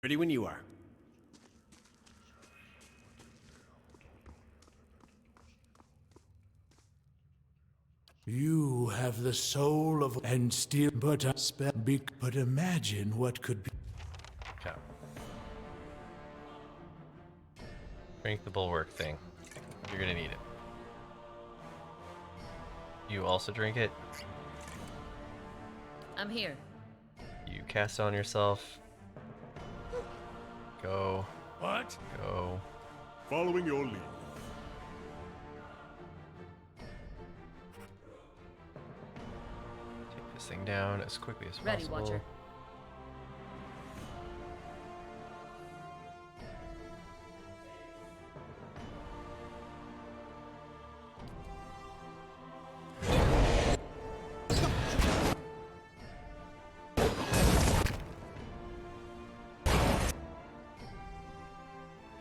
Ready when you are. You have the soul of and still but a spell but imagine what could be. Okay. Drink the bulwark thing. You're gonna need it. You also drink it. I'm here. You cast on yourself. Go. What? Go. Following your lead. Take this thing down as quickly as Ready, possible. Watcher.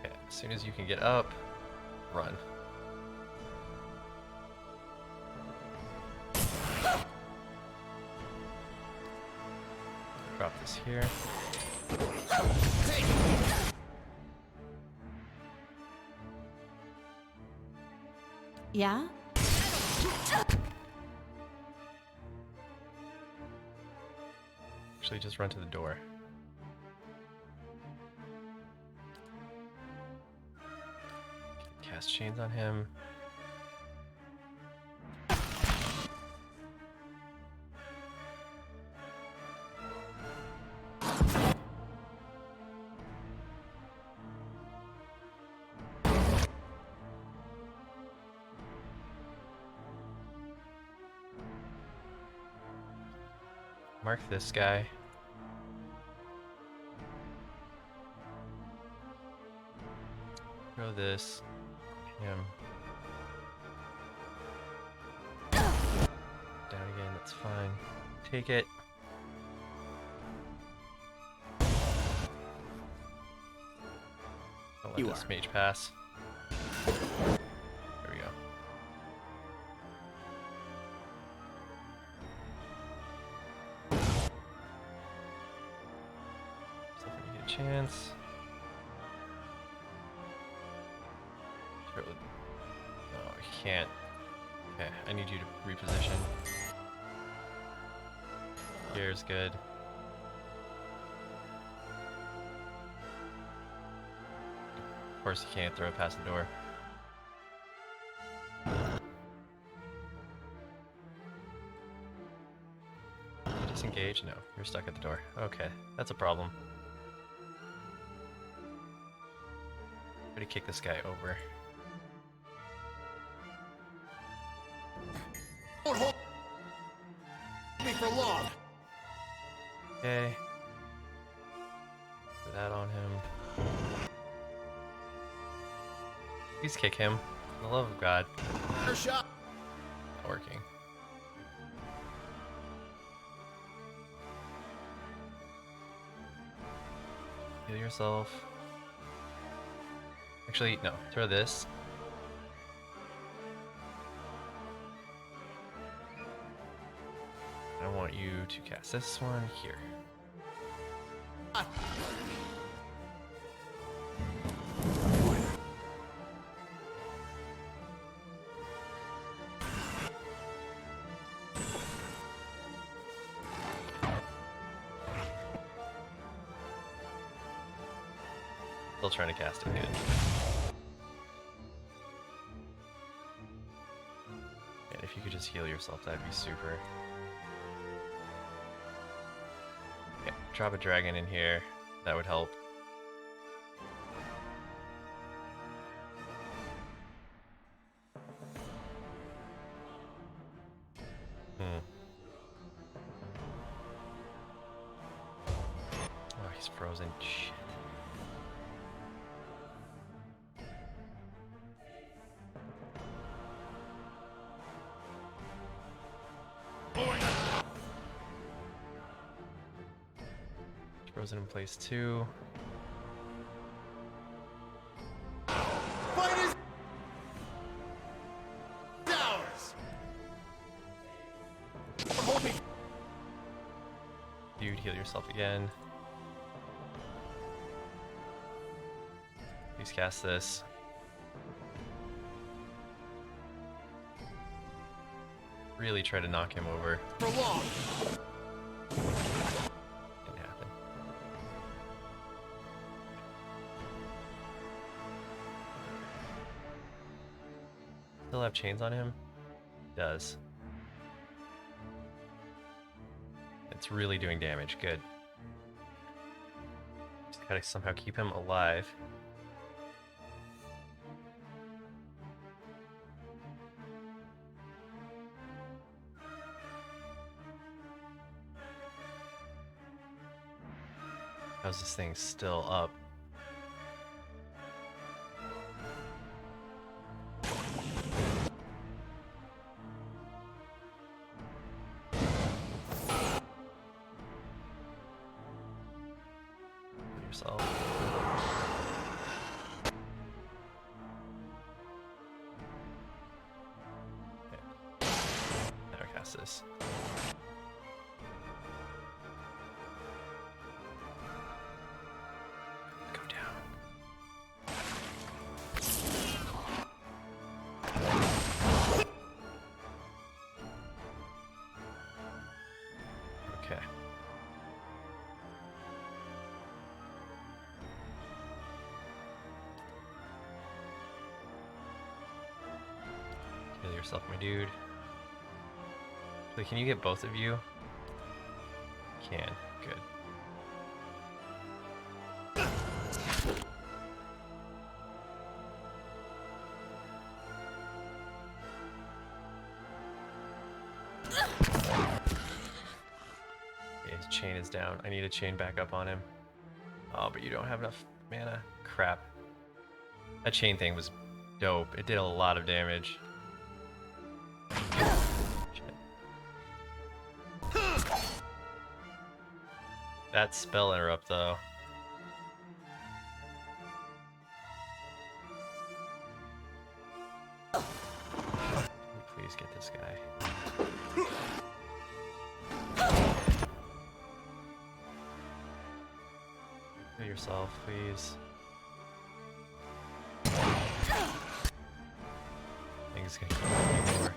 Okay, as soon as you can get up, run. Drop this here. Yeah? Actually, just run to the door. Cast chains on him. Mark this guy. Throw this. Him. Down again, that's fine. Take it. Don't let You this are. mage pass. There we go. So if we get a chance. Throw it. No, I can't. Okay, I need you to reposition. Here's good. Of course you can't throw it past the door. Disengage? No, you're stuck at the door. Okay, that's a problem. I'm gonna kick this guy over. Don't hold me for long. Okay. Put that on him. Please kick him. For the love of God. Your shot. Not working. Heal yourself. Actually, no. Throw this. I want you to cast this one here. Still trying to cast it good. And if you could just heal yourself, that'd be super. Okay, drop a dragon in here. That would help. Oh, he's frozen. Shit. Frozen in place too. Fight is ours. Hold me. You'd heal yourself again. Please cast this. Really try to knock him over. For long. Didn't happen. Still have chains on him? Does. It's really doing damage. Good. Just gotta somehow keep him alive. How's this thing still up? Yourself. Okay. Now cast this. Go down. Okay. Kill yourself, my dude. Wait, can you get both of you? Can. Good. Okay, his chain is down. I need a chain back up on him. Oh, but you don't have enough mana. Crap. That chain thing was dope. It did a lot of damage. Shit. That spell interrupt though. Please get this guy. Kill yourself, please. I think it's gonna keep moving more.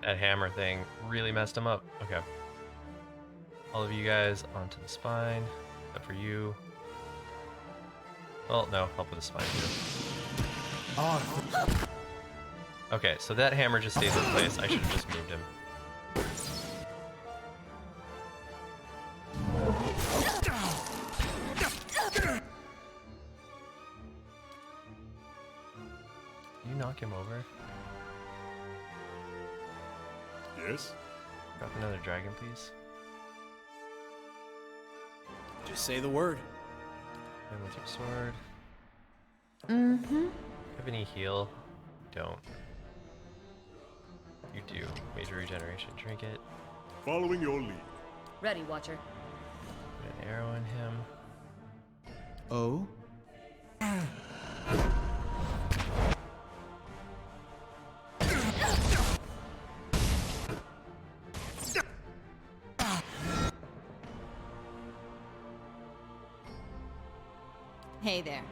That hammer thing really messed him up. Okay. All of you guys onto the spine, except for you. Well, no, help with the spine too. Okay, so that hammer just stays in place. I should have just moved him. Can you knock him over? Yes? Drop another dragon, please. Just say the word. And with your sword. Mm-hmm. Have any heal? Don't. You do. Major regeneration trinket. Following your lead. Ready, Watcher. Put an arrow in him. Oh? Hey there.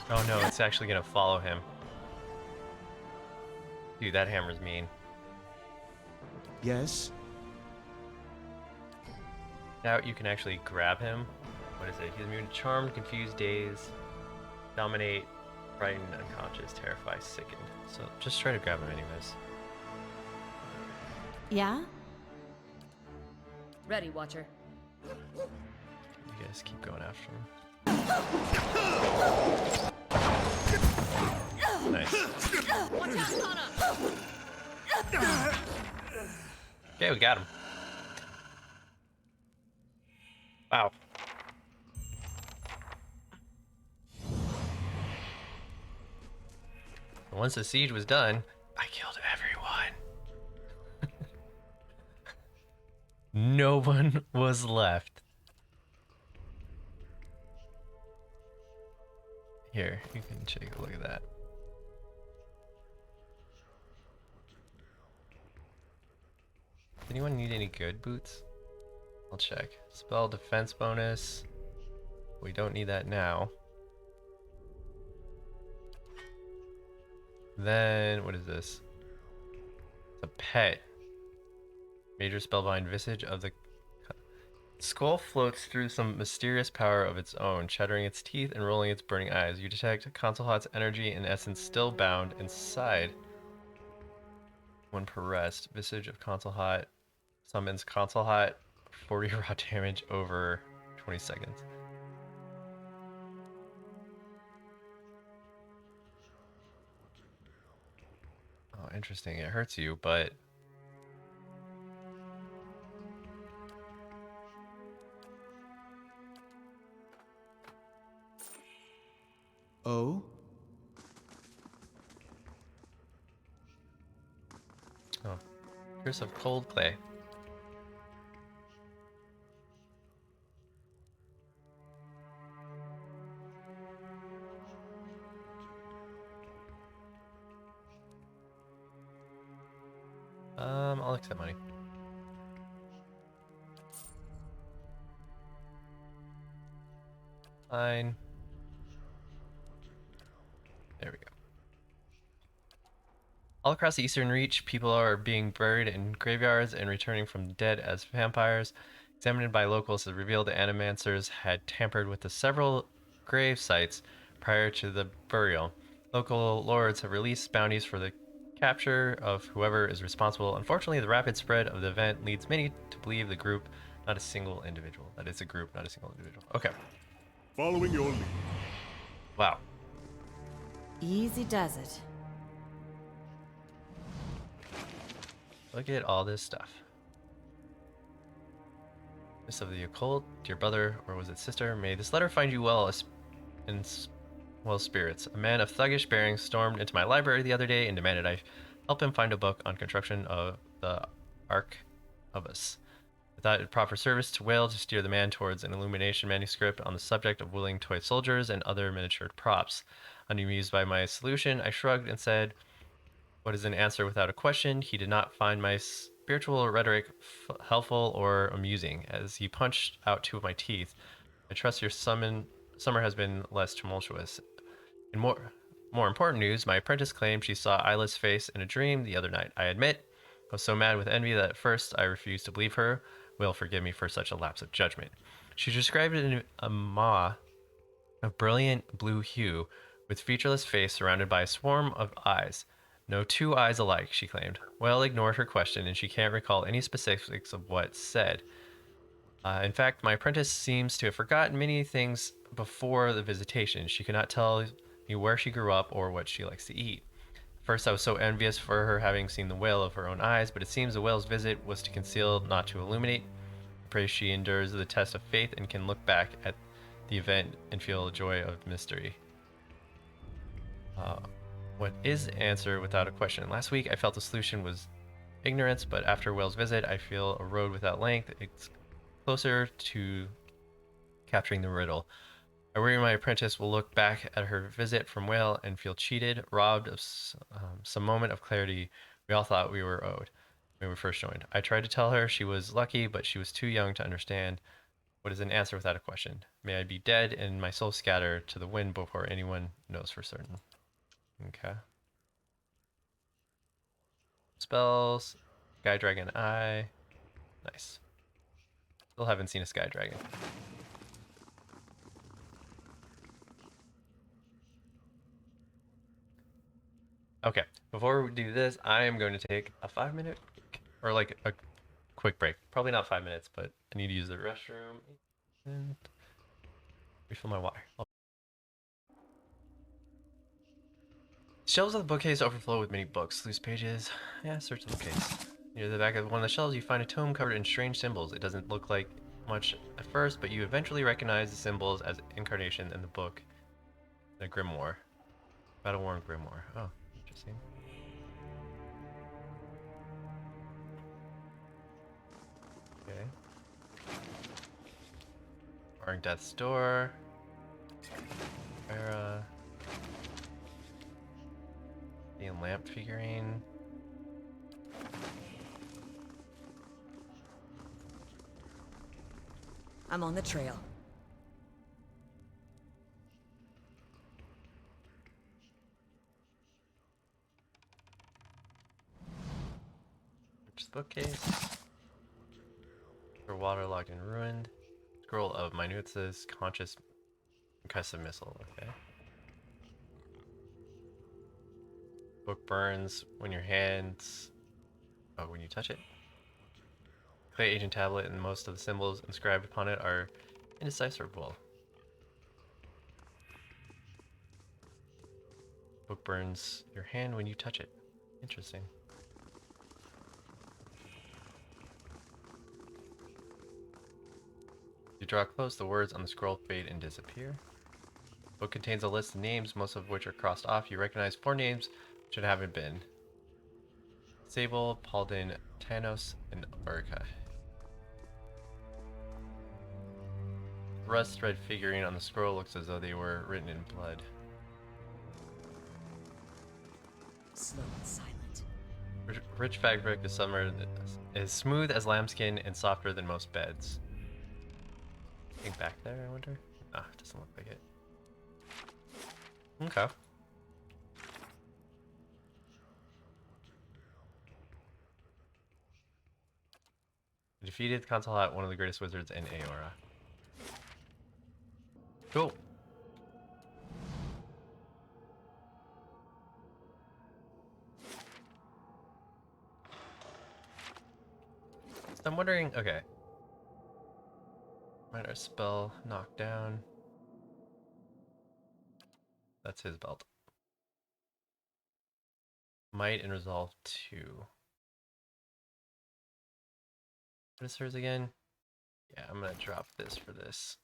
Oh no, it's actually gonna follow him. Dude, that hammer's mean. Yes? Now you can actually grab him. What is it? He's immune to Charmed, Confused, Daze, Dominate, Frightened, Unconscious, Terrify, Sickened. So just try to grab him anyways. Yeah? Ready, Watcher. You guys keep going after him. Nice. Watch out, Kana! Okay, we got him. Wow. Once the siege was done, I killed everyone. No one was left. Here, you can take a look at that. Does anyone need any good boots? I'll check. Spell defense bonus. We don't need that now. Then, what is this? It's a pet. Major spellbind visage of the skull floats through some mysterious power of its own, chattering its teeth and rolling its burning eyes. You detect Consulhat's energy and essence still bound inside. When pressed, visage of Consulhat summons Consulhat 40 raw damage over 20 seconds. Oh, interesting. It hurts you, but Oh? oh, curse of cold clay. I'll accept money. Fine. There we go. All across the Eastern Reach, people are being buried in graveyards and returning from the dead as vampires. Examined by locals, it revealed the Animancers had tampered with the several grave sites prior to the burial. Local lords have released bounties for the capture of whoever is responsible. Unfortunately, the rapid spread of the event leads many to believe the group, not a single individual. That it's a group, not a single individual. Okay. Following your lead. Wow. Easy does it. Look at all this stuff. Miss of the occult, dear brother, or was it sister? May this letter find you well in well spirits. A man of thuggish bearing stormed into my library the other day and demanded I help him find a book on construction of the Ark of Us. I thought it proper service to Whale to steer the man towards an illumination manuscript on the subject of willing toy soldiers and other miniature props. Unamused by my solution, I shrugged and said, "What is an answer without a question?" He did not find my spiritual rhetoric helpful or amusing. As he punched out two of my teeth, I trust your summer has been less tumultuous. In more important news, my apprentice claimed she saw Isla's face in a dream the other night. I admit, I was so mad with envy that at first I refused to believe her. Will forgive me for such a lapse of judgment. She described it in a maw of brilliant blue hue, with featureless face surrounded by a swarm of eyes. No two eyes alike, she claimed. Well ignored her question, and she can't recall any specifics of what said. In fact, my apprentice seems to have forgotten many things before the visitation. She could not tell me where she grew up or what she likes to eat. First, I was so envious for her having seen the whale of her own eyes, but it seems the whale's visit was to conceal, not to illuminate. I pray she endures the test of faith and can look back at the event and feel the joy of mystery. What is the answer without a question? Last week, I felt the solution was ignorance, but after Whale's visit, I feel a road without length. It's closer to capturing the riddle. I worry my apprentice will look back at her visit from Whale and feel cheated, robbed of some moment of clarity we all thought we were owed when we first joined. I tried to tell her she was lucky, but she was too young to understand what is an answer without a question. May I be dead and my soul scatter to the wind before anyone knows for certain. Okay. Spells. Sky Dragon Eye. Nice. Still haven't seen a Sky Dragon. Okay, before we do this, I am going to take a 5-minute, or like a quick break. Probably not 5 minutes, but I need to use the restroom and refill my water. Shelves of the bookcase overflow with many books. Loose pages. Yeah, search the bookcase. Near the back of one of the shelves, you find a tome covered in strange symbols. It doesn't look like much at first, but you eventually recognize the symbols as incarnation in the book. The grimoire. Battle-worn grimoire. Oh, interesting. Okay. Barring Death's Door. Era. The lamp figurine. I'm on the trail. Which bookcase? For waterlogged and ruined. Scroll of Minute's conscious concussive missile. Okay. Book burns when your hands. Oh, when you touch it. Clay agent tablet and most of the symbols inscribed upon it are indecipherable. Book burns your hand when you touch it. Interesting. You draw close, the words on the scroll fade and disappear. Book contains a list of names, most of which are crossed off. You recognize 4 names which haven't been. Sable, Paladin, Tanos, and Orica. Rust thread figurine on the scroll looks as though they were written in blood. Slow and silent. Rich fabric is smooth as lambskin and softer than most beds. Anything back there, I wonder? Ah, it doesn't look like it. Okay. Defeated Consulate, one of the greatest wizards in Aora. Cool. So I'm wondering, okay. Minor spell, knockdown. That's his belt. Might and Resolve 2. What is hers again? Yeah, I'm gonna drop this for this.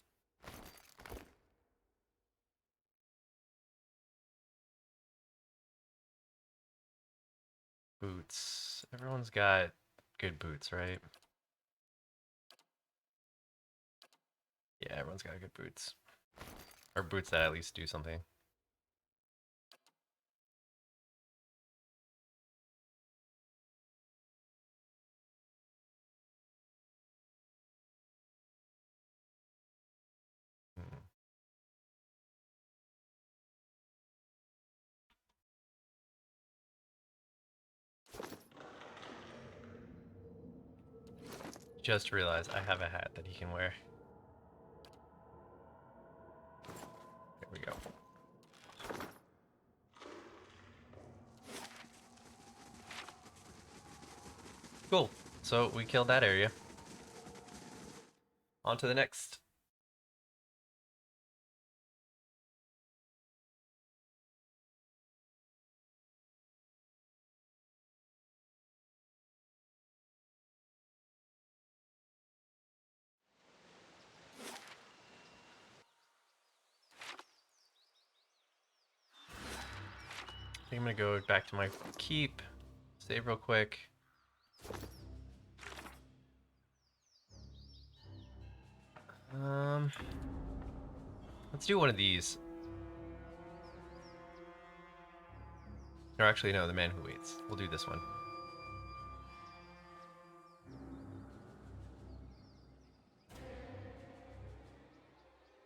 Boots. Everyone's got good boots, right? Yeah, everyone's got good boots. Or boots that at least do something. Just realized I have a hat that he can wear. There we go. Cool. So we killed that area. On to the next. I think I'm gonna go back to my keep, save real quick. Let's do one of these. Or actually, no, the man who waits. We'll do this one.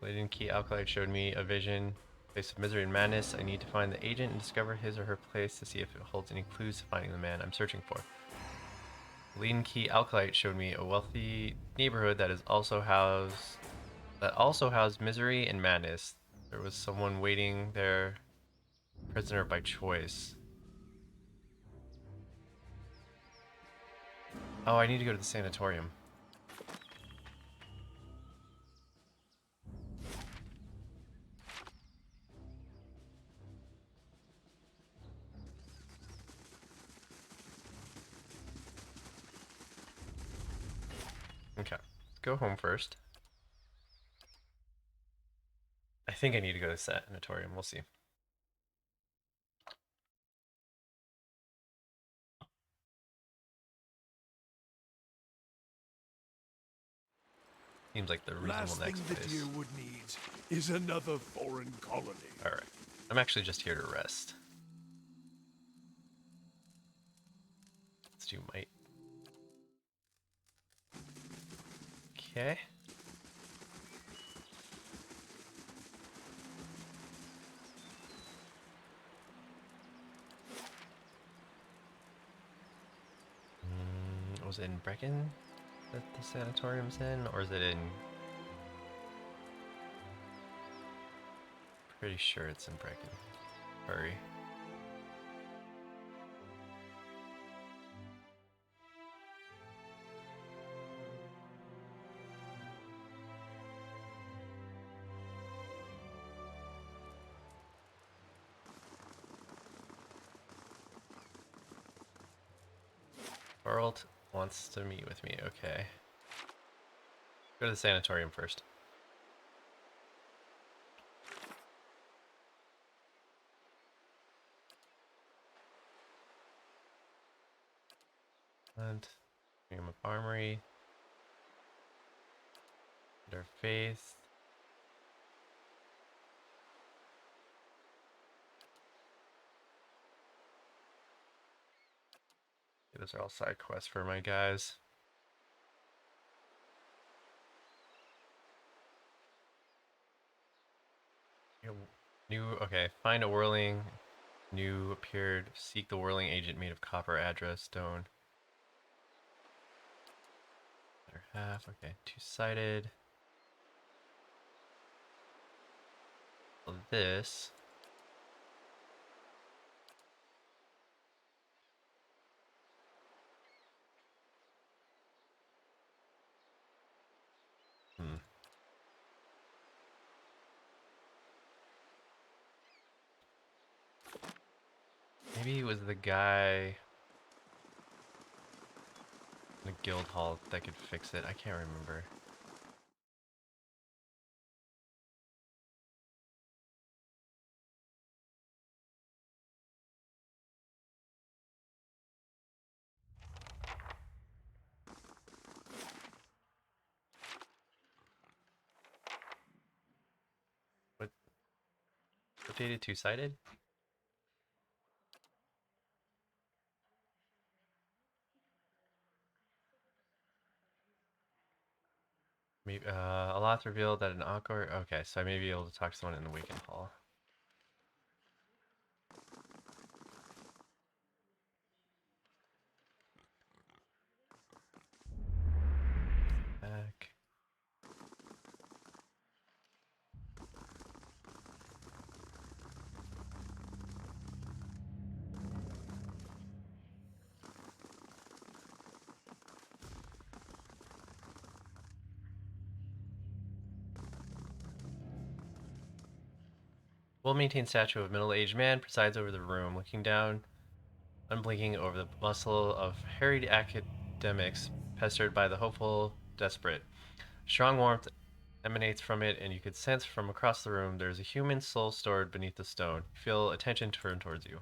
Laden Key Alkalite showed me a vision. Place of misery and madness. I need to find the agent and discover his or her place to see if it holds any clues to finding the man I'm searching for. Laden Key Alkalite showed me a wealthy neighborhood that also housed misery and madness. There was someone waiting there, prisoner by choice. Oh, I need to go to the sanatorium. Okay, let's go home first. I think I need to go to the sanatorium. We'll see. Seems like the reasonable Last next thing the place. deer would need is another foreign colony. Alright. I'm actually just here to rest. Let's do might. Okay. Was it in Brecken that the sanatorium's in, or is it in? Pretty sure it's in Brecken. Hurry. World wants to meet with me. Okay. Go to the sanatorium first. And Museum of Armory. Their faith. Those are all side quests for my guys. Okay, find a whirling. New appeared. Seek the whirling agent made of copper address stone. Other half. Okay, two-sided. Well, this. Maybe it was the guy in the guild hall that could fix it. I can't remember. What? Rotated two-sided? Maybe, Aloth revealed that an encore. Okay, so I may be able to talk to someone in the Waken Hall. Back. Well-maintained statue of a middle-aged man presides over the room, looking down, unblinking over the bustle of harried academics pestered by the hopeful desperate. Strong warmth emanates from it, and you could sense from across the room there's a human soul stored beneath the stone. You feel attention turned towards you.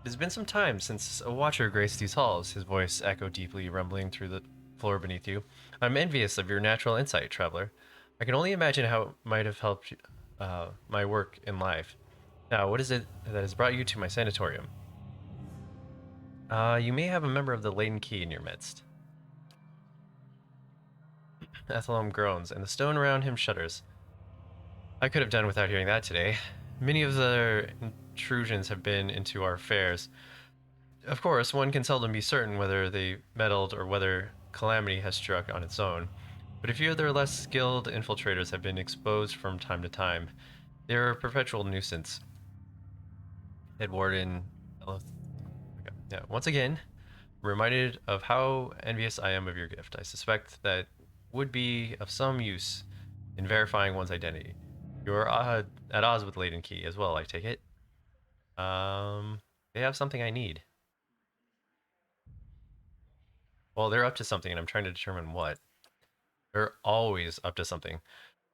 It has been some time since a watcher graced these halls, his voice echoed deeply, rumbling through the floor beneath you. I'm envious of your natural insight, traveler. I can only imagine how it might have helped my work in life. Now, what is it that has brought you to my sanatorium? You may have a member of the Laden Key in your midst. Ethelum groans, and the stone around him shudders. I could have done without hearing that today. Many of their intrusions have been into our affairs. Of course, one can seldom be certain whether they meddled or whether calamity has struck on its own. But a few of their less skilled infiltrators have been exposed from time to time. They are a perpetual nuisance. Head Warden. Yeah, once again, reminded of how envious I am of your gift. I suspect that would be of some use in verifying one's identity. You're at odds with Laden Key as well, I take it. They have something I need. Well, they're up to something, and I'm trying to determine what. They're always up to something.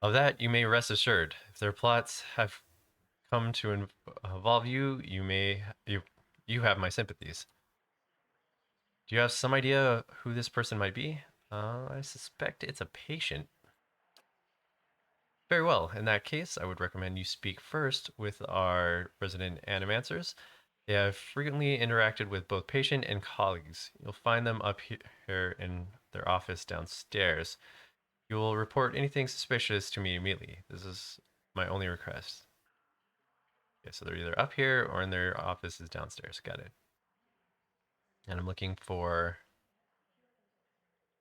Of that, you may rest assured. If their plots have come to involve you, you have my sympathies. Do you have some idea who this person might be? I suspect it's a patient. Very well. In that case, I would recommend you speak first with our resident animancers. They have frequently interacted with both patient and colleagues. You'll find them up here in their office downstairs. You will report anything suspicious to me immediately. This is my only request. Okay, so they're either up here or in their offices downstairs. Got it. And I'm looking for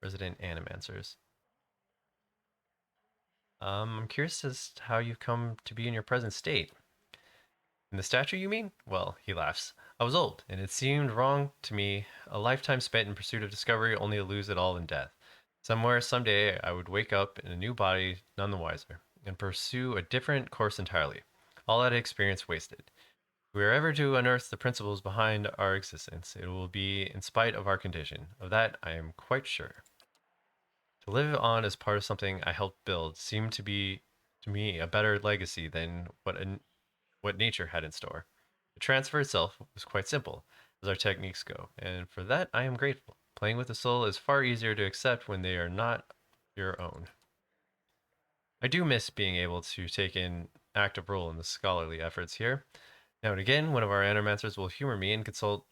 resident animancers. I'm curious as to how you've come to be in your present state. In the statue, you mean? Well, he laughs. I was old, and it seemed wrong to me, a lifetime spent in pursuit of discovery only to lose it all in death. Somewhere, someday, I would wake up in a new body, none the wiser, and pursue a different course entirely. All that experience wasted. If we are ever to unearth the principles behind our existence, it will be in spite of our condition. Of that, I am quite sure. To live on as part of something I helped build seemed to be, to me, a better legacy than what nature had in store. The transfer itself was quite simple, as our techniques go, and for that I am grateful. Playing with the soul is far easier to accept when they are not your own. I do miss being able to take an active role in the scholarly efforts here. Now and again, one of our animancers will humor me and consult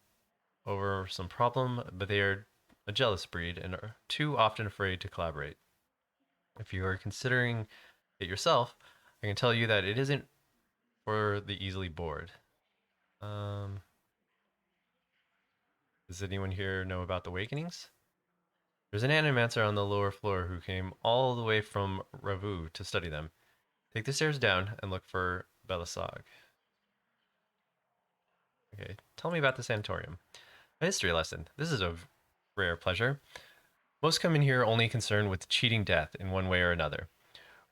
over some problem, but they are a jealous breed and are too often afraid to collaborate. If you are considering it yourself, I can tell you that it isn't for the easily bored. Does anyone here know about the Awakenings? There's an animancer on the lower floor who came all the way from Ravu to study them. Take the stairs down and look for Belisag. Okay, tell me about the sanatorium. A history lesson. This is a rare pleasure. Most come in here only concerned with cheating death in one way or another.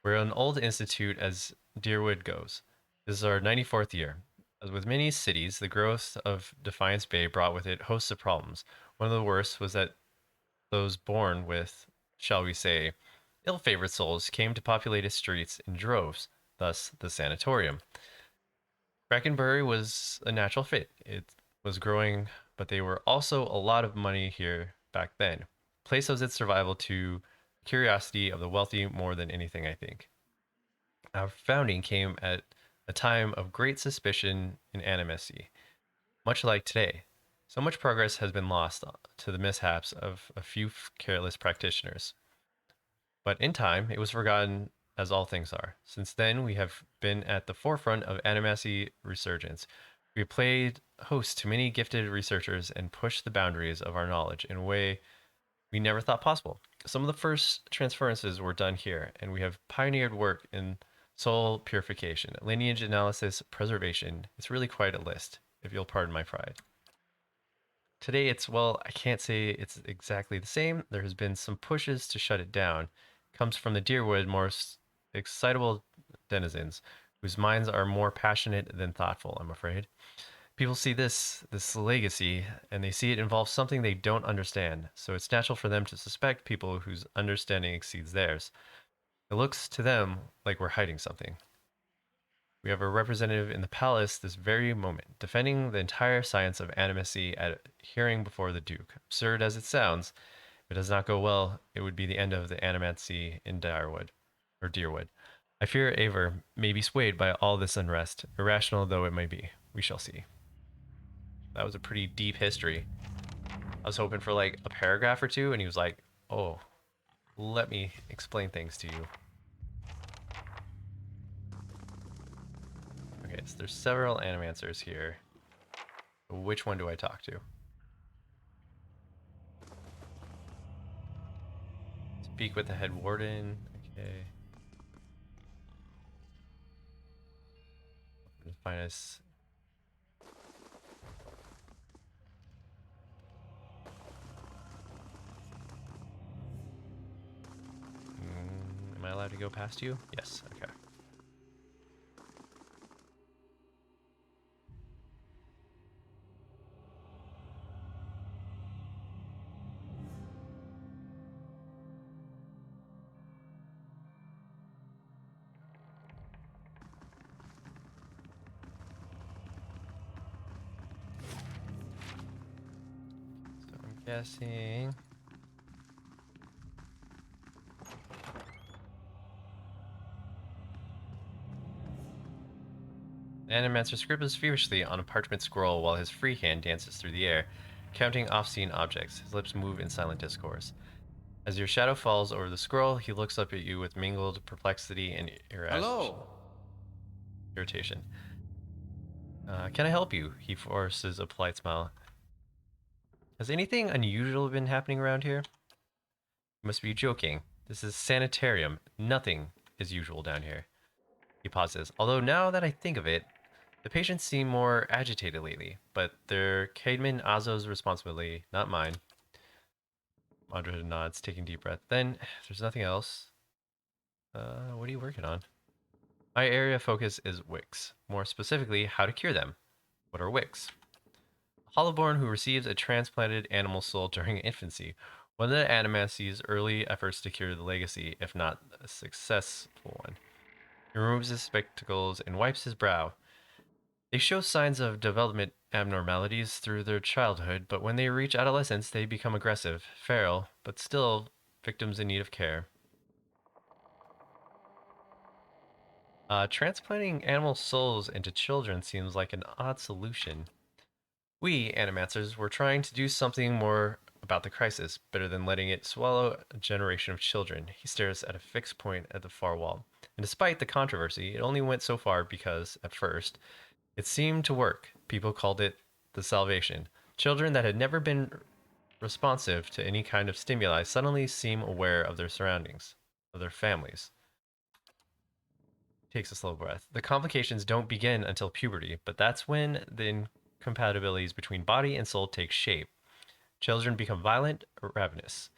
We're an old institute as Deerwood goes. This is our 94th year. As with many cities, the growth of Defiance Bay brought with it hosts of problems. One of the worst was that those born with, shall we say, ill-favored souls came to populate its streets in droves, thus the sanatorium. Brackenbury was a natural fit. It was growing, but they were also a lot of money here back then. The place owes its survival to curiosity of the wealthy more than anything, I think. Our founding came at a time of great suspicion and animacy, much like today. So much progress has been lost to the mishaps of a few careless practitioners. But in time, it was forgotten, as all things are. Since then, we have been at the forefront of animacy resurgence. We played host to many gifted researchers and pushed the boundaries of our knowledge in a way we never thought possible. Some of the first transferences were done here, and we have pioneered work in soul purification, lineage analysis, preservation. It's really quite a list, if you'll pardon my pride. Today it's, well, I can't say it's exactly the same. There has been some pushes to shut it down. It comes from the Deerwood more excitable denizens, whose minds are more passionate than thoughtful, I'm afraid. People see this legacy, and they see it involves something they don't understand, so it's natural for them to suspect people whose understanding exceeds theirs. It looks to them like we're hiding something. We have a representative in the palace this very moment, defending the entire science of animacy at a hearing before the Duke. Absurd as it sounds, if it does not go well, it would be the end of the animacy in Deerwood. I fear Aver may be swayed by all this unrest, irrational though it may be. We shall see. That was a pretty deep history. I was hoping for like a paragraph or two, and he was like, oh, let me explain things to you. Okay, so there's several animancers here. Which one do I talk to? Speak with the head warden. Okay. Find us. Am I allowed to go past you? Yes, okay. So I'm guessing. The Animancer scribbles feverishly on a parchment scroll while his free hand dances through the air, counting off-scene objects. His lips move in silent discourse. As your shadow falls over the scroll, he looks up at you with mingled perplexity and Hello. irritation. Can I help you? He forces a polite smile. Has anything unusual been happening around here? You must be joking. This is sanitarium. Nothing is usual down here. He pauses. Although now that I think of it, the patients seem more agitated lately, but they're Caedmon Azo's responsibility, not mine. Madra nods, taking a deep breath. Then, if there's nothing else, what are you working on? My area of focus is wicks. More specifically, how to cure them. What are wicks? A hollowborn who receives a transplanted animal soul during infancy. One of the Animancy's early efforts to cure the legacy, if not a successful one. He removes his spectacles and wipes his brow. They show signs of development abnormalities through their childhood, but when they reach adolescence, they become aggressive, feral, but still victims in need of care. Transplanting animal souls into children seems like an odd solution. We, Animancers, were trying to do something more about the crisis, better than letting it swallow a generation of children. He stares at a fixed point at the far wall. And despite the controversy, it only went so far because, at first, it seemed to work. People called it the salvation. Children that had never been responsive to any kind of stimuli suddenly seem aware of their surroundings, of their families. Takes a slow breath. The complications don't begin until puberty, but that's when the incompatibilities between body and soul take shape. Children become violent or ravenous.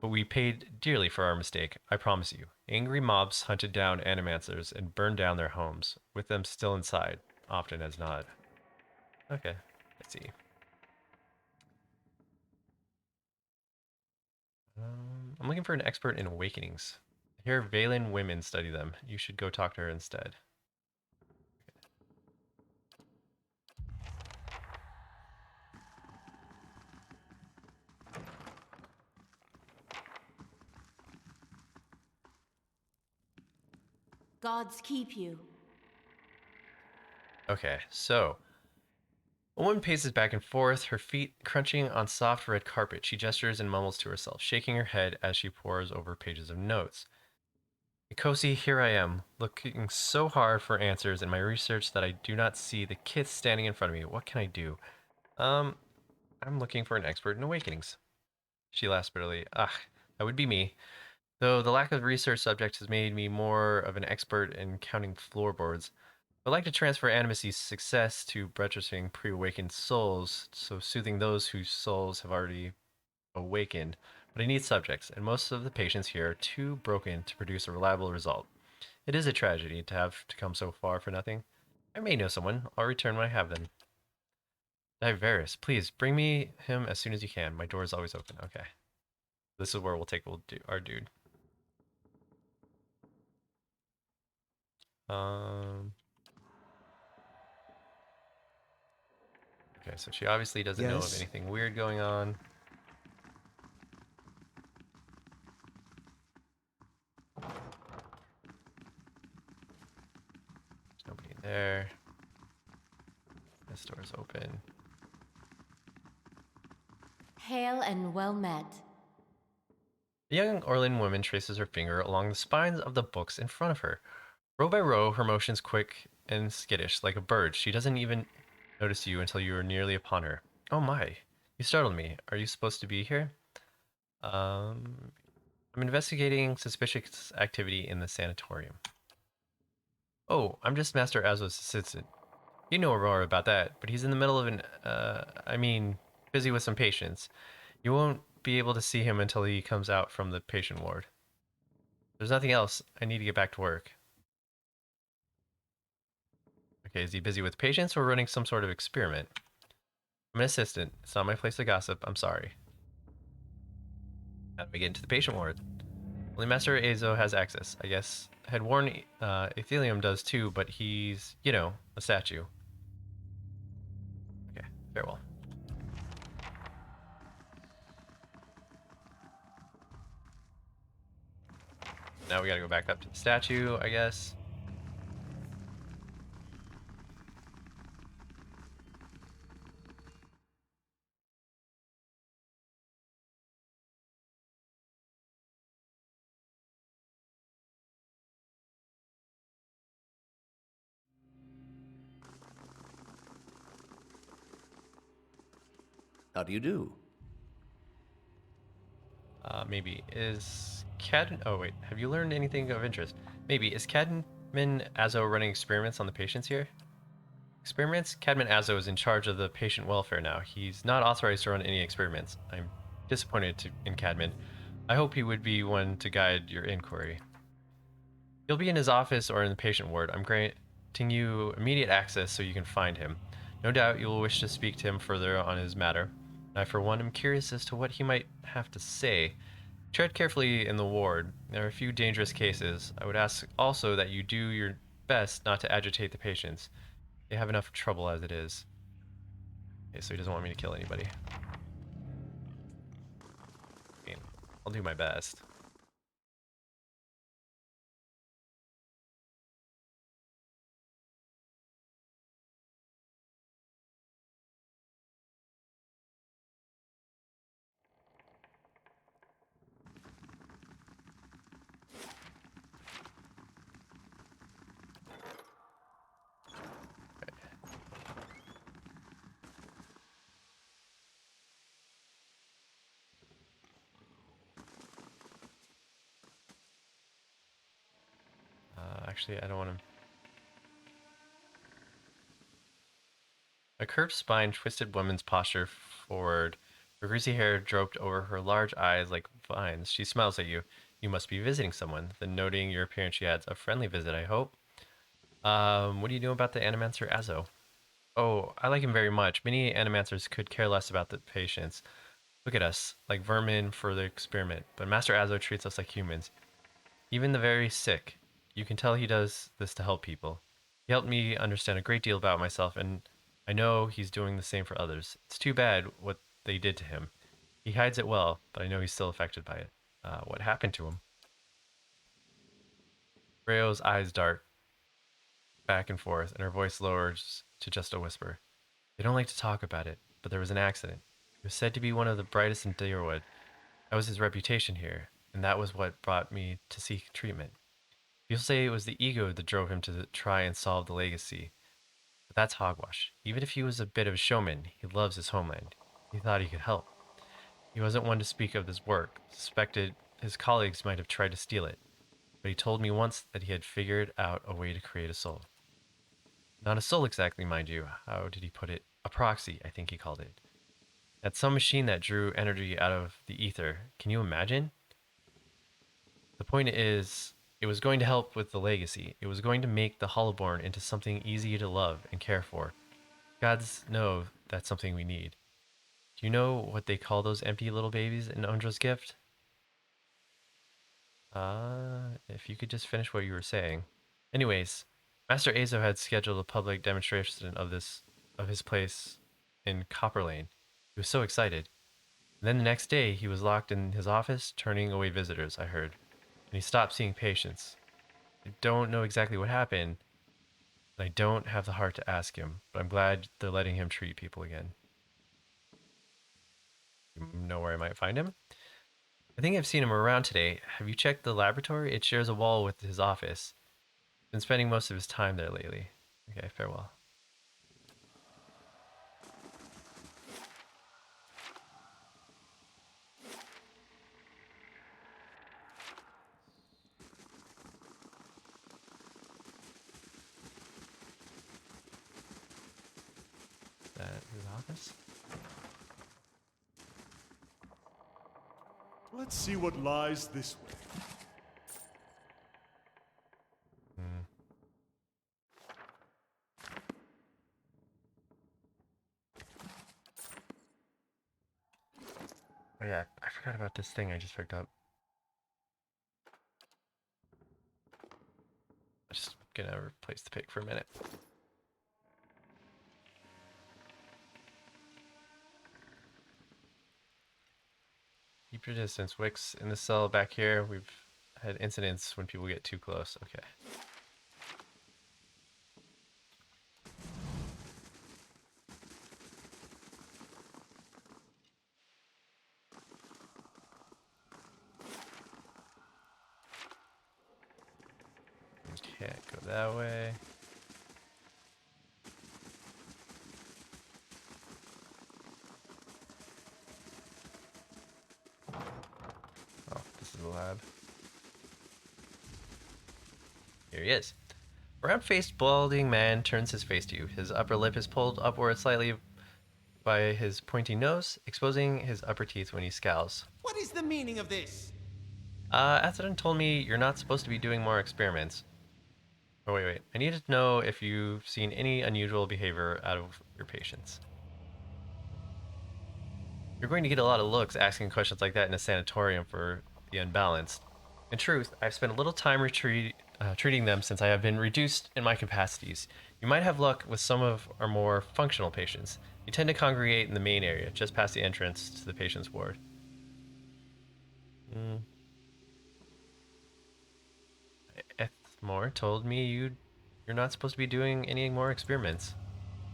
But we paid dearly for our mistake, I promise you. Angry mobs hunted down Animancers and burned down their homes, with them still inside, often as not. Okay, let's see. I'm looking for an expert in awakenings. I hear Valen women study them. You should go talk to her instead. Gods keep you. Okay, so a woman paces back and forth, her feet crunching on soft red carpet. She gestures and mumbles to herself, shaking her head as she pores over pages of notes. Mikosi, here I am, looking so hard for answers in my research that I do not see the kith standing in front of me. What can I do? I'm looking for an expert in awakenings. She laughs bitterly. Ah, that would be me. Though the lack of research subjects has made me more of an expert in counting floorboards. I'd like to transfer Animacy's success to buttressing pre-awakened souls, so soothing those whose souls have already awakened. But I need subjects, and most of the patients here are too broken to produce a reliable result. It is a tragedy to have to come so far for nothing. I may know someone. I'll return when I have them. Diveris, please bring me him as soon as you can. My door is always open. Okay. This is where we'll take our dude. Okay, so she obviously doesn't know of Yes? anything weird going on. There's nobody in there. This door is open. Hail and well met. The young Orlin woman traces her finger along the spines of the books in front of her. Row by row, her motions quick and skittish, like a bird. She doesn't even notice you until you are nearly upon her. Oh my, you startled me. Are you supposed to be here? I'm investigating suspicious activity in the sanatorium. Oh, I'm just Master Azo's assistant. You know more about that, but he's in the middle of busy with some patients. You won't be able to see him until he comes out from the patient ward. There's nothing else. I need to get back to work. Okay, is he busy with patients or running some sort of experiment? I'm an assistant. It's not my place to gossip. I'm sorry. How do we get into the patient ward? Only Master Azo has access. I guess I had warned Aethelium does too, but he's, a statue. Okay, farewell. Now we gotta go back up to the statue, I guess. How do you do? Maybe. Is Cad... Oh, wait. Have you learned anything of interest? Maybe. Is Cadman Azo running experiments on the patients here? Experiments? Cadman Azo is in charge of the patient welfare now. He's not authorized to run any experiments. I'm disappointed in Cadman. I hope he would be one to guide your inquiry. You'll be in his office or in the patient ward. I'm granting you immediate access so you can find him. No doubt you will wish to speak to him further on his matter. I, for one, am curious as to what he might have to say. Tread carefully in the ward. There are a few dangerous cases. I would ask also that you do your best not to agitate the patients. They have enough trouble as it is. Okay, so he doesn't want me to kill anybody. I mean, I'll do my best. Actually, I don't want to... A curved spine, twisted woman's posture forward. Her greasy hair draped over her large eyes like vines. She smiles at you. You must be visiting someone. Then noting your appearance, she adds, a friendly visit, I hope. What do you know about the Animancer Azo? Oh, I like him very much. Many Animancers could care less about the patients. Look at us, like vermin for the experiment. But Master Azo treats us like humans. Even the very sick. You can tell he does this to help people. He helped me understand a great deal about myself, and I know he's doing the same for others. It's too bad what they did to him. He hides it well, but I know he's still affected by it. What happened to him? Rayo's eyes dart back and forth, and her voice lowers to just a whisper. They don't like to talk about it, but there was an accident. He was said to be one of the brightest in Deerwood. That was his reputation here, and that was what brought me to seek treatment. You'll say it was the ego that drove him to try and solve the legacy. But that's hogwash. Even if he was a bit of a showman, he loves his homeland. He thought he could help. He wasn't one to speak of his work, suspected his colleagues might have tried to steal it. But he told me once that he had figured out a way to create a soul. Not a soul exactly, mind you. How did he put it? A proxy, I think he called it. That's some machine that drew energy out of the ether. Can you imagine? The point is, it was going to help with the legacy. It was going to make the Hollowborn into something easy to love and care for. Gods know that's something we need. Do you know what they call those empty little babies in Ondra's gift? If you could just finish what you were saying. Anyways, Master Azo had scheduled a public demonstration of his place in Copper Lane. He was so excited. And then the next day, he was locked in his office, turning away visitors, I heard. And he stopped seeing patients. I don't know exactly what happened, and I don't have the heart to ask him, but I'm glad they're letting him treat people again. You know where I might find him? I think I've seen him around today. Have you checked the laboratory? It shares a wall with his office. Been spending most of his time there lately. Okay, farewell. That his office? Let's see what lies this way. Oh yeah, I forgot about this thing I just picked up. I'm just gonna replace the pick for a minute. Keep your distance, Wix. In the cell back here, we've had incidents when people get too close. Okay. Can't go that way. There he is. A round-faced, balding man turns his face to you. His upper lip is pulled upward slightly by his pointy nose, exposing his upper teeth when he scowls. What is the meaning of this? Atherton told me you're not supposed to be doing more experiments. Oh, wait. I need to know if you've seen any unusual behavior out of your patients. You're going to get a lot of looks asking questions like that in a sanatorium for the unbalanced. In truth, I've spent a little time treating them since I have been reduced in my capacities. You might have luck with some of our more functional patients. You tend to congregate in the main area, just past the entrance to the patient's ward. Ethmore told me you're not supposed to be doing any more experiments.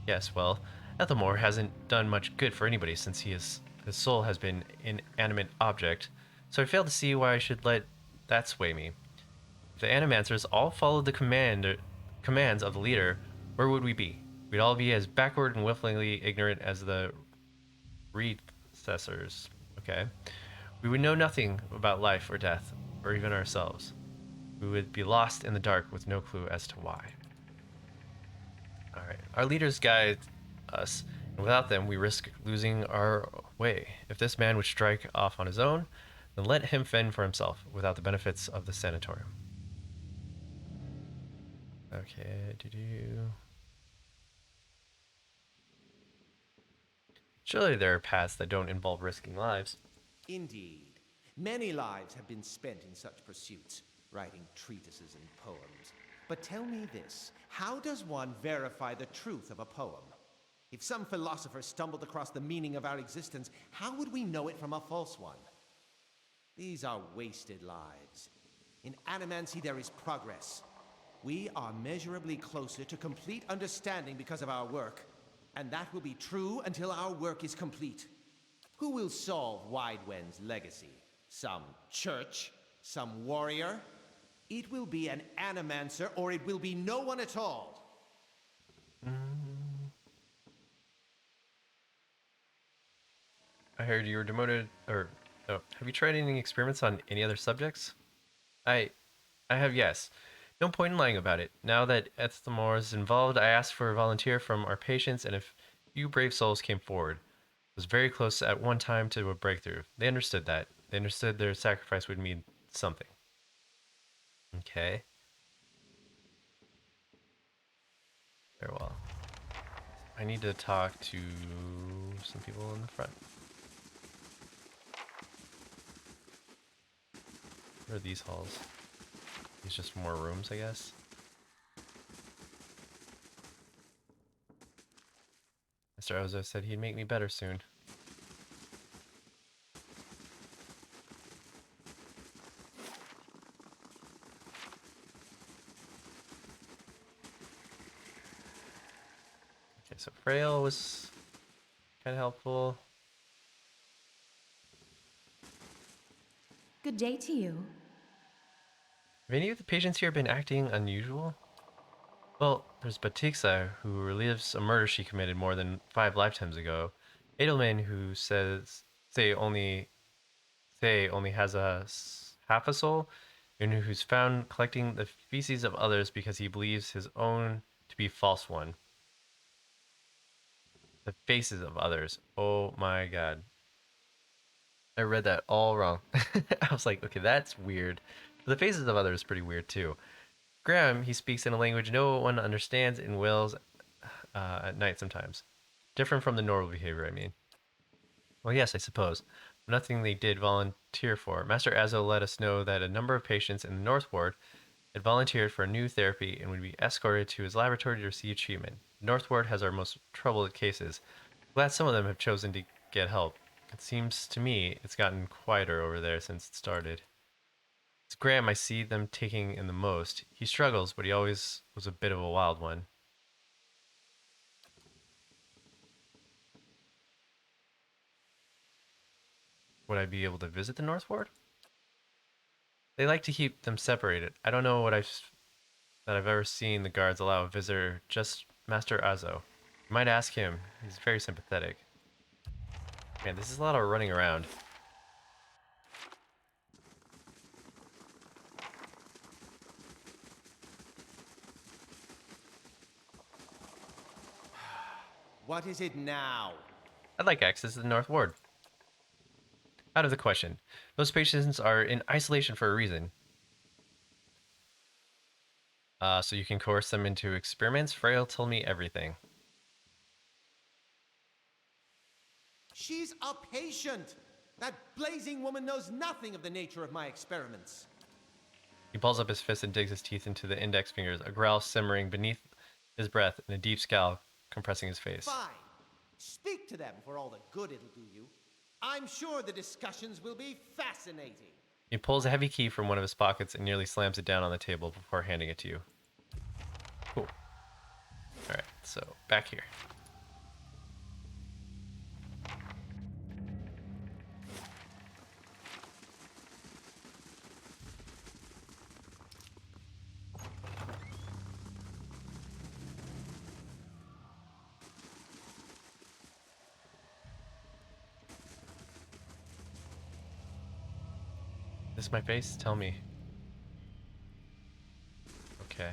Yes, well, Ethelmore hasn't done much good for anybody since his soul has been an inanimate object, so I fail to see why I should let that sway me. If the Animancers all followed the commands of the leader, where would we be? We'd all be as backward and willfully ignorant as the recessors. Okay? We would know nothing about life or death, or even ourselves. We would be lost in the dark with no clue as to why. Alright, our leaders guide us, and without them we risk losing our way. If this man would strike off on his own, then let him fend for himself, without the benefits of the sanatorium. Okay, Surely there are paths that don't involve risking lives. Indeed. Many lives have been spent in such pursuits, writing treatises and poems. But tell me this, how does one verify the truth of a poem? If some philosopher stumbled across the meaning of our existence, how would we know it from a false one? These are wasted lives. In Animancy there is progress. We are measurably closer to complete understanding because of our work, and that will be true until our work is complete. Who will solve Widewen's legacy? Some church? Some warrior? It will be an Animancer, or it will be no one at all. I heard you were demoted, or oh, have you tried any experiments on any other subjects? I have, yes. No point in lying about it. Now that Ethelmore is involved, I asked for a volunteer from our patients, and a few brave souls came forward. It was very close at one time to a breakthrough. They understood that. They understood their sacrifice would mean something. Okay. Very well. I need to talk to some people in the front. What are these halls? These just more rooms, I guess. Mr. Ozo said he'd make me better soon. Okay, so Frail was kind of helpful. Good day to you. Have any of the patients here been acting unusual? Well, there's Batixa, who relives a murder she committed more than 5 lifetimes ago. Edelman, who says Say only has half a soul, and who's found collecting the feces of others because he believes his own to be false one. The faces of others. Oh my god. I read that all wrong. I was like, okay, that's weird. The faces of others is pretty weird too. Graham, he speaks in a language no one understands and wails at night sometimes. Different from the normal behavior, I mean. Well, yes, I suppose. Nothing they did volunteer for. Master Azo let us know that a number of patients in the North Ward had volunteered for a new therapy and would be escorted to his laboratory to receive treatment. The North Ward has our most troubled cases. Glad some of them have chosen to get help. It seems to me it's gotten quieter over there since it started. It's Graham I see them taking in the most. He struggles, but he always was a bit of a wild one. Would I be able to visit the North Ward? They like to keep them separated. I don't know that I've ever seen the guards allow a visitor, just Master Azo. You might ask him. He's very sympathetic. Man, this is a lot of running around. What is it now? I'd like access to the North Ward. Out of the question. Those patients are in isolation for a reason. So you can coerce them into experiments? Frail told me everything. She's a patient! That blazing woman knows nothing of the nature of my experiments. He balls up his fist and digs his teeth into the index fingers, a growl simmering beneath his breath and a deep scowl compressing his face. Fine. Speak to them for all the good it'll do you. I'm sure the discussions will be fascinating. He pulls a heavy key from one of his pockets and nearly slams it down on the table before handing it to you. Cool. Alright, so back here. This is my face? Tell me. Okay.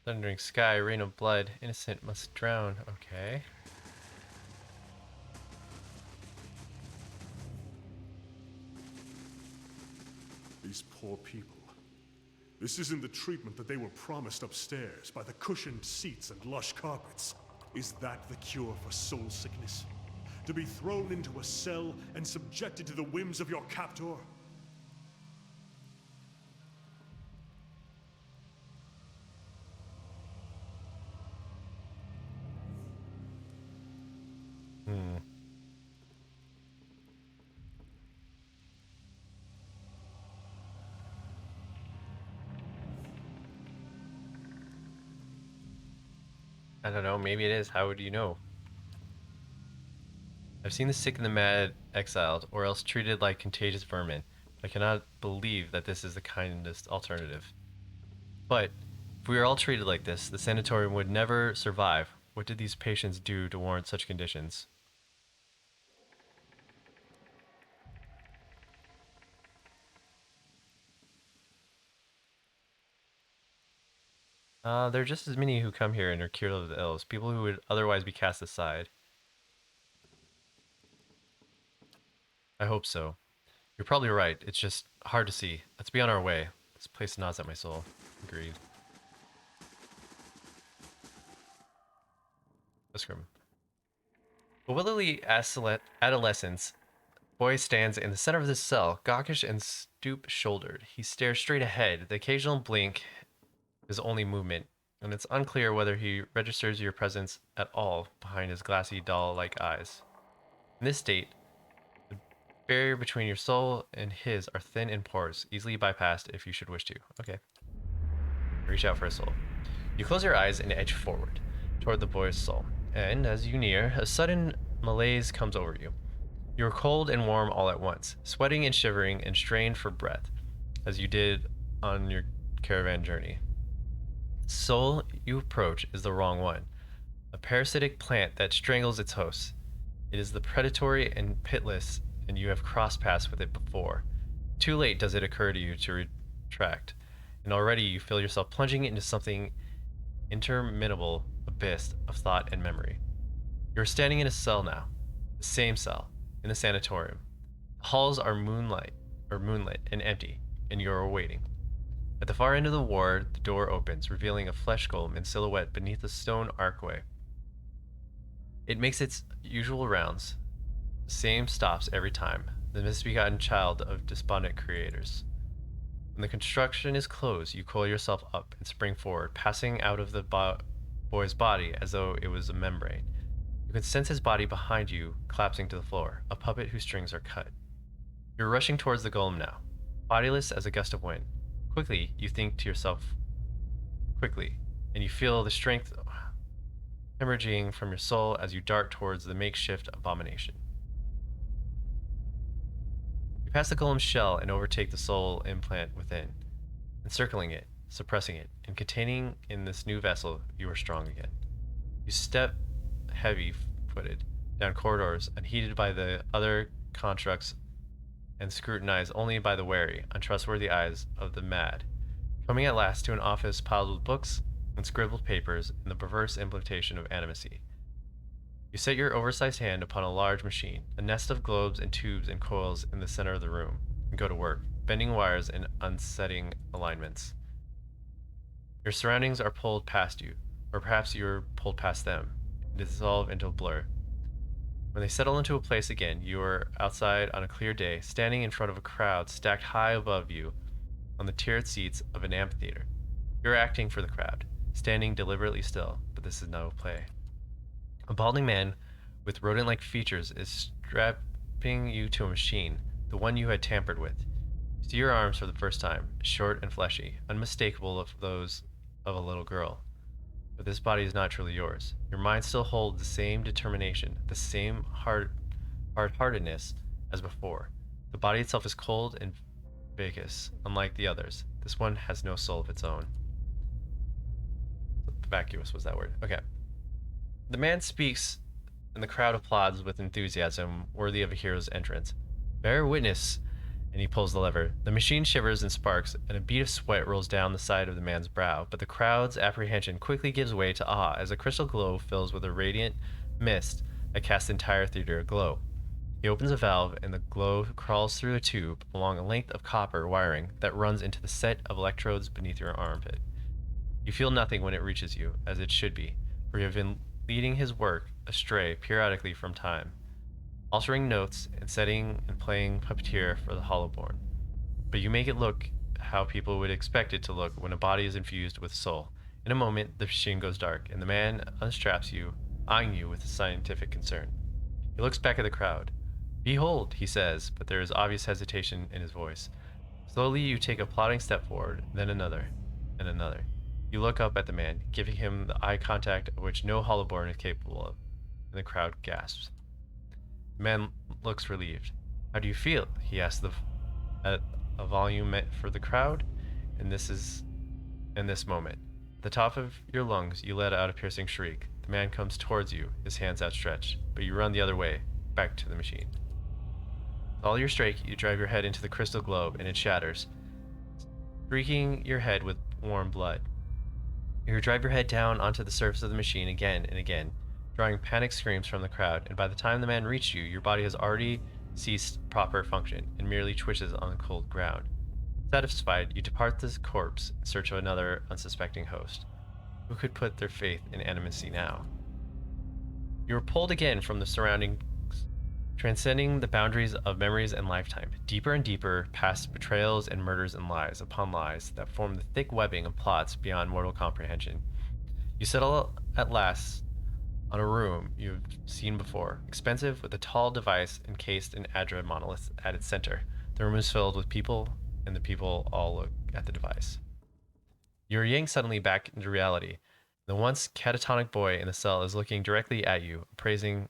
Thundering sky, rain of blood, innocent must drown. Okay. These poor people. This isn't the treatment that they were promised upstairs by the cushioned seats and lush carpets. Is that the cure for soul sickness? To be thrown into a cell and subjected to the whims of your captor? I don't know, maybe it is. How would you know? I've seen the sick and the mad exiled, or else treated like contagious vermin. I cannot believe that this is the kindest alternative. But, if we were all treated like this, the sanatorium would never survive. What did these patients do to warrant such conditions? There are just as many who come here and are cured of the ills, people who would otherwise be cast aside. I hope so. You're probably right, it's just hard to see. Let's be on our way. This place gnaws at my soul. Agreed. Scrim. Bewilderedly adolescence, boy stands in the center of the cell, gawkish and stoop-shouldered. He stares straight ahead. The occasional blink his only movement, and it's unclear whether he registers your presence at all behind his glassy doll-like eyes. In this state, the barrier between your soul and his are thin and porous, easily bypassed if you should wish to. Okay. Reach out for a soul. You close your eyes and edge forward, toward the boy's soul, and as you near, a sudden malaise comes over you. You are cold and warm all at once, sweating and shivering and strained for breath, as you did on your caravan journey. Soul you approach is the wrong one, a parasitic plant that strangles its host. It is the predatory and pitiless, and you have crossed paths with it before. Too late does it occur to you to retract, and already you feel yourself plunging into something interminable abyss of thought and memory. You are standing in a cell now, the same cell, in the sanatorium. The halls are moonlit and empty, and you are waiting. At the far end of the ward, the door opens, revealing a flesh golem in silhouette beneath a stone archway. It makes its usual rounds, the same stops every time, the misbegotten child of despondent creators. When the construction is closed, you coil yourself up and spring forward, passing out of the boy's body as though it was a membrane. You can sense his body behind you, collapsing to the floor, a puppet whose strings are cut. You're rushing towards the golem now, bodiless as a gust of wind. Quickly, you think to yourself, quickly, and you feel the strength hemorrhaging from your soul as you dart towards the makeshift abomination. You pass the golem's shell and overtake the soul implant within, encircling it, suppressing it, and containing in this new vessel, you are strong again. You step heavy-footed down corridors, unheeded by the other constructs and scrutinized only by the wary, untrustworthy eyes of the mad, coming at last to an office piled with books, and scribbled papers in the perverse implementation of animacy. You set your oversized hand upon a large machine, a nest of globes and tubes and coils in the center of the room, and go to work, bending wires and unsetting alignments. Your surroundings are pulled past you, or perhaps you're pulled past them, and dissolve into a blur. When they settle into a place again, you are outside on a clear day, standing in front of a crowd stacked high above you on the tiered seats of an amphitheater. You're acting for the crowd, standing deliberately still, but this is no play. A balding man with rodent-like features is strapping you to a machine, the one you had tampered with. You see your arms for the first time, short and fleshy, unmistakable of those of a little girl. But this body is not truly yours. Your mind still holds the same determination, the same hard-heartedness as before. The body itself is cold and vacuous, unlike the others. This one has no soul of its own. Vacuous was that word. Okay. The man speaks, and the crowd applauds with enthusiasm worthy of a hero's entrance. Bear witness, and he pulls the lever. The machine shivers and sparks, and a bead of sweat rolls down the side of the man's brow, but the crowd's apprehension quickly gives way to awe as a crystal globe fills with a radiant mist that casts the entire theater aglow. He opens a valve, and the glow crawls through a tube along a length of copper wiring that runs into the set of electrodes beneath your armpit. You feel nothing when it reaches you, as it should be, for you have been leading his work astray periodically from time, altering notes and setting and playing puppeteer for the Hollowborn. But you make it look how people would expect it to look when a body is infused with soul. In a moment, the machine goes dark, and the man unstraps you, eyeing you with scientific concern. He looks back at the crowd. "Behold," he says, but there is obvious hesitation in his voice. Slowly you take a plodding step forward, then another, and another. You look up at the man, giving him the eye contact of which no Hollowborn is capable of, and the crowd gasps. The man looks relieved. "How do you feel?" he asks at a volume meant for the crowd, and this is in this moment. At the top of your lungs, you let out a piercing shriek. The man comes towards you, his hands outstretched, but you run the other way, back to the machine. With all your strength, you drive your head into the crystal globe, and it shatters, streaking your head with warm blood. You drive your head down onto the surface of the machine again and again, drawing panic screams from the crowd, and by the time the man reached you, your body has already ceased proper function and merely twitches on the cold ground. Satisfied, you depart the corpse in search of another unsuspecting host. Who could put their faith in animacy now? You are pulled again from the surroundings, transcending the boundaries of memories and lifetime, deeper and deeper past betrayals and murders and lies upon lies that form the thick webbing of plots beyond mortal comprehension. You settle at last on a room you've seen before, expensive, with a tall device encased in Adra monoliths at its center. The room is filled with people, and the people all look at the device. You're yanked suddenly back into reality. The once catatonic boy in the cell is looking directly at you, appraising,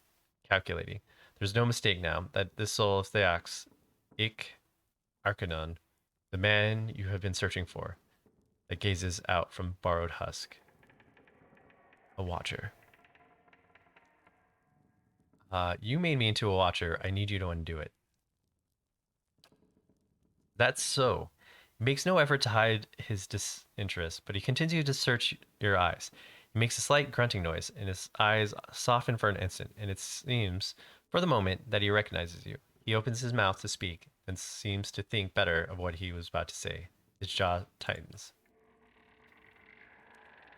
calculating. There's no mistake now that this soul of Theox, Arcanon, the man you have been searching for, that gazes out from borrowed husk. A watcher. You made me into a watcher. I need you to undo it. That's so. He makes no effort to hide his disinterest, but he continues to search your eyes. He makes a slight grunting noise, and his eyes soften for an instant, and it seems, for the moment, that he recognizes you. He opens his mouth to speak, and seems to think better of what he was about to say. His jaw tightens.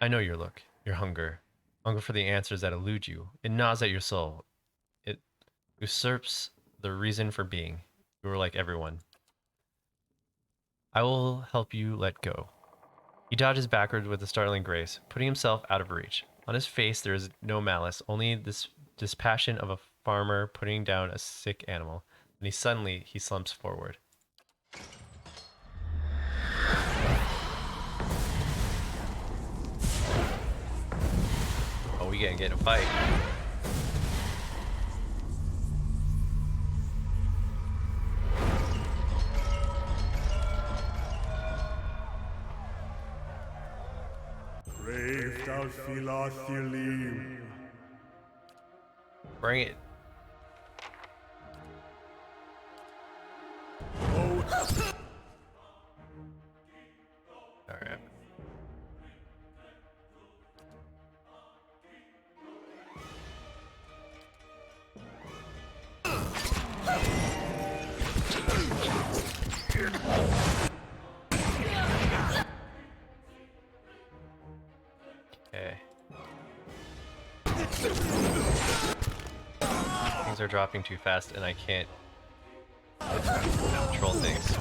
I know your look, your hunger for the answers that elude you. It gnaws at your soul. It usurps the reason for being. You are like everyone. I will help you let go. He dodges backward with a startling grace, putting himself out of reach. On his face there is no malice, only this dispassion of a farmer putting down a sick animal. And he slumps forward. Oh, we gonna get in a fight. Brave thou Philathilim. Bring it. Alright. Okay. Things are dropping too fast and I can't control things.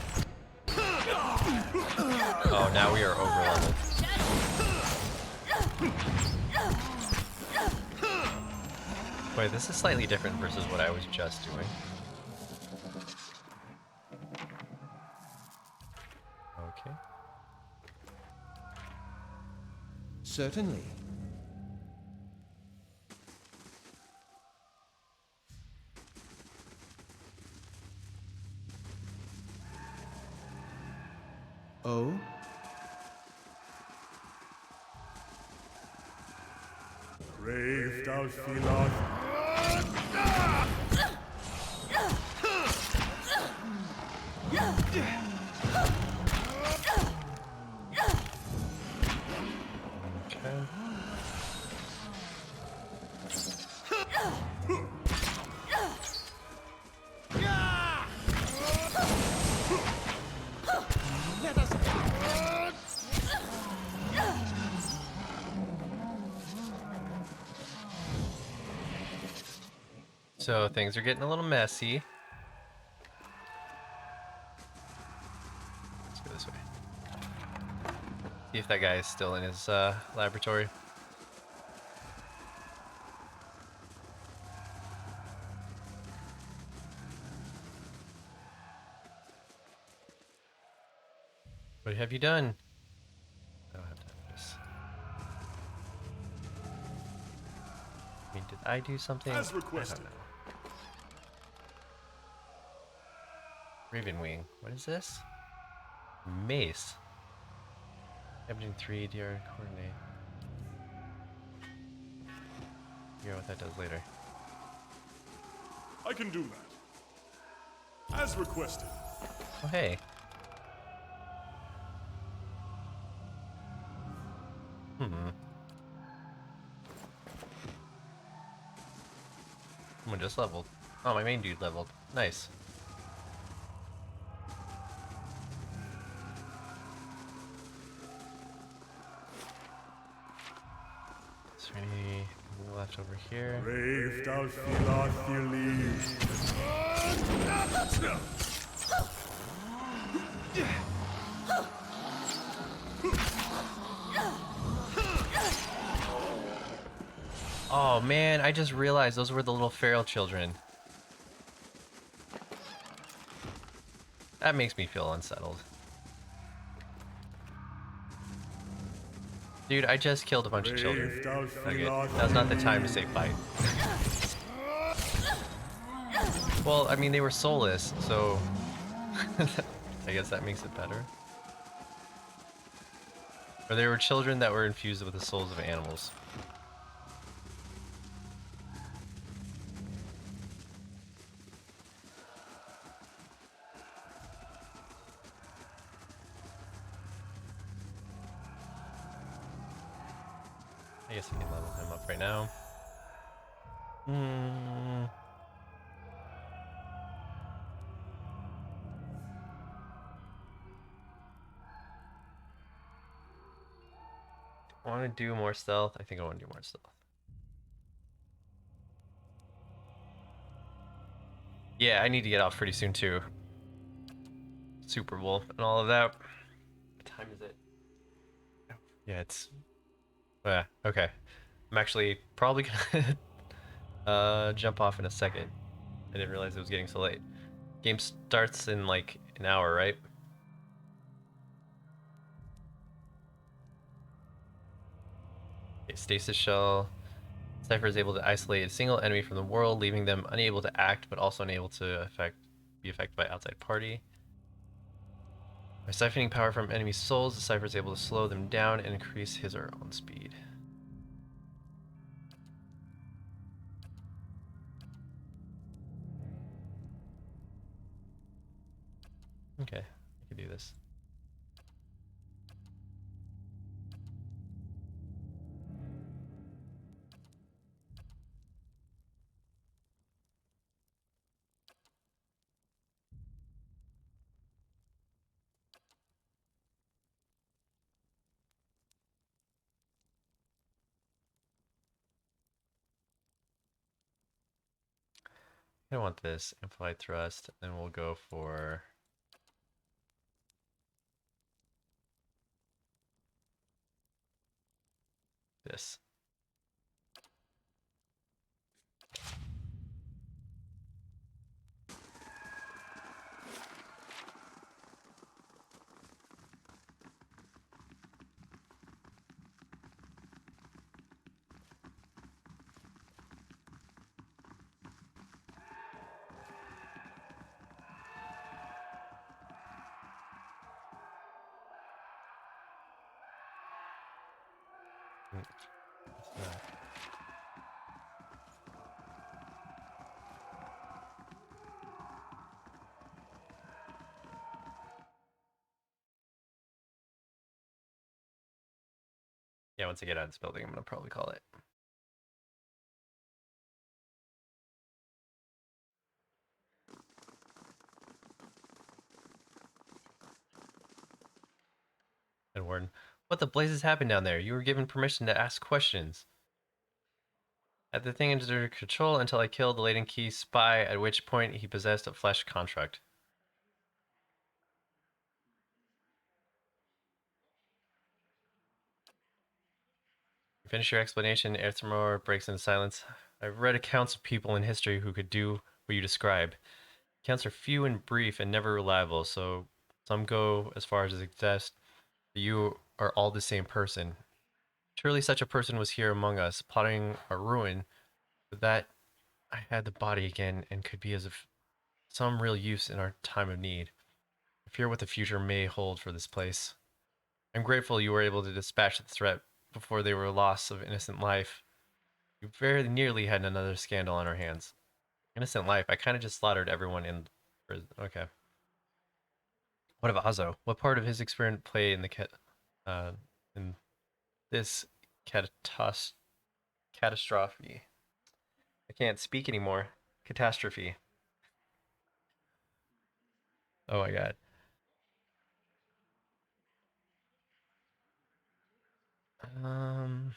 Oh, now we are over leveled. Wait, this is slightly different versus what I was just doing. Okay. Certainly. Oh? Brave Dalfiloth. Okay. So things are getting a little messy. Let's go this way. See if that guy is still in his laboratory. What have you done? I don't have time for this. I mean, did I do something? As I requested. don't know. Ravenwing. What is this? Mace. Happening 3 DR coordinate. Figure out what that does later. I can do that. As requested. Oh, hey. Someone just leveled. Oh, my main dude leveled. Nice. Is there any left over here? Brave Dalfiloth you leave. Oh man, I just realized those were the little feral children. That makes me feel unsettled. Dude, I just killed a bunch of children. Okay, now's not the time to say fight. Well, I mean, they were soulless, so I guess that makes it better. Or they were children that were infused with the souls of animals. I guess I can level him up right now. I want to do more stealth. I think I want to do more stealth. Yeah, I need to get off pretty soon too. Super Bowl and all of that. What time is it? Yeah, it's... Yeah, okay. I'm actually probably gonna jump off in a second. I didn't realize it was getting so late. Game starts in like an hour, right? Okay, stasis shell. Cypher is able to isolate a single enemy from the world, leaving them unable to act, but also unable to be affected by outside party. By siphoning power from enemy souls, the Cypher is able to slow them down and increase his or her own speed. Okay, I can do this. I want this amplified thrust, and we'll go for this. What's that? Yeah, once I get out of this building, I'm gonna probably call it. Edward, what the blazes happened down there? You were given permission to ask questions. Had the thing under control until I killed the latent key spy, at which point he possessed a flesh construct. Finish your explanation. Earthmore breaks into silence. I've read accounts of people in history who could do what you describe. Accounts are few and brief and never reliable, so some go as far as to suggest that you are all the same person. Surely such a person was here among us, plotting our ruin, but that I had the body again and could be as of some real use in our time of need. I fear what the future may hold for this place. I'm grateful you were able to dispatch the threat before they were loss of innocent life. We very nearly had another scandal on our hands. Innocent life? I kind of just slaughtered everyone in prison. Okay. What of Azo? What part of his experiment play in the in this catastrophe? I can't speak anymore. Catastrophe. Oh my god. Um.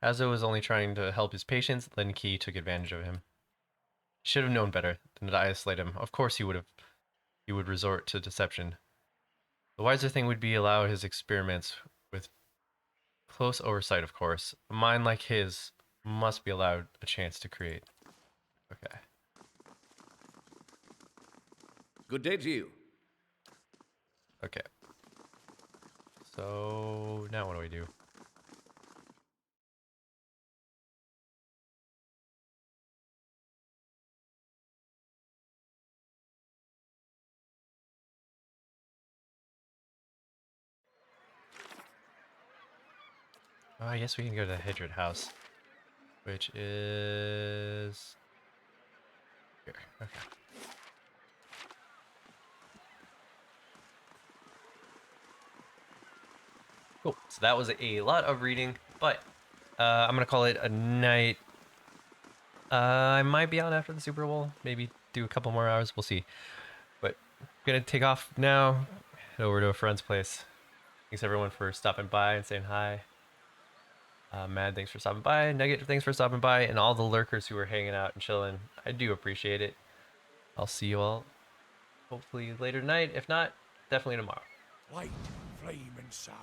Azo was only trying to help his patients. Len Key took advantage of him. Should have known better than to isolate him. Of course he would have. He would resort to deception. The wiser thing would be allow his experiments with close oversight, of course. A mind like his must be allowed a chance to create. Okay. Good day to you. Okay. So now what do we do? Oh, I guess we can go to the Hydrid house, which is here. Okay. Cool. So that was a lot of reading, but I'm gonna call it a night. I might be out after the Super Bowl. Maybe do a couple more hours. We'll see. But I'm gonna take off now. Head over to a friend's place. Thanks everyone for stopping by and saying hi. Mad, thanks for stopping by. Nugget, thanks for stopping by, and all the lurkers who are hanging out and chilling. I do appreciate it. I'll see you all hopefully later tonight. If not, definitely tomorrow. White flame and sound.